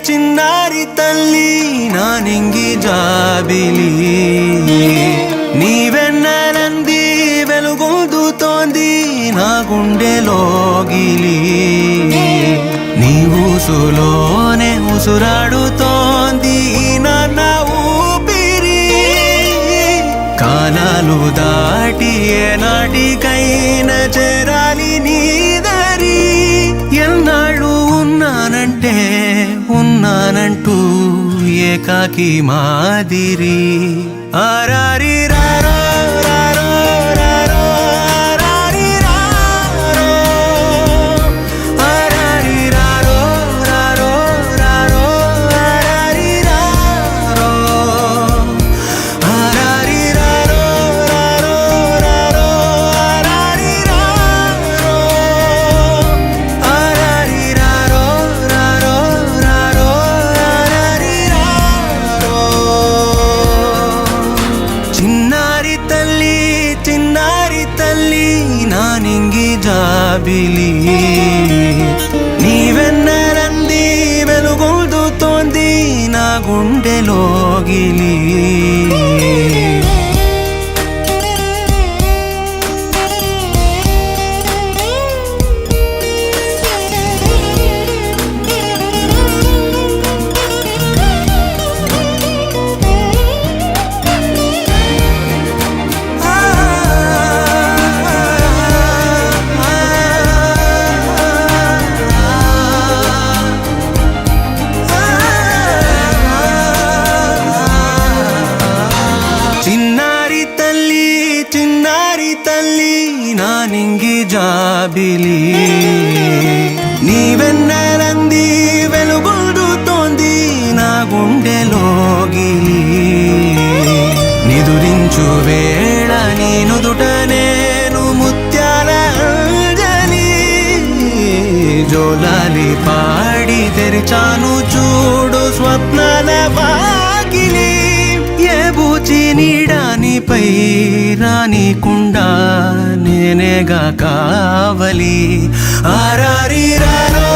చిన్నారి తల్లి నా నింగి జాబిలి నీవెన్నెలంది వెలుగొందుతోంది నా గుండెలోగిలి నీ ఊసులోనే ఉసురాడుతోంది నా ఊపిరి కాలాలు దాటి ఏనాటికైనా చేరాలి నీ దారి ఎన్నాళ్ళు ఉన్నానంటూ ఏకాకి మాదిరి ఆరారి రారో రారో రారో ఆరారి రారో ఆరారి రారో రారో రారో ఆరారి రారో ఆరారి రారో రారో రారో ఆరారి రారో ఆరారి రారో రారో రారో ఆరారి రారో చిన్నారి తల్లి నా నింగి జాబిలి నీవెన్నెలంది వెలుగొందుతోంది నా గుండెలోగిలి చిన్నారి తల్లి నా నింగి జాబిలి నీవెన్నెలంది వెలుగొందుతోంది నా గుండెలోగిలి నిదురించు వేళ నీ నుదుట నేను ముత్యాల అంజలి జోలాలి పాడి తెరిచాను చూడు స్వప్నాల వాకిలి ఏ బూచి నీడానిపై రానికుండా నేనేగా కావలి ఆరారి రారో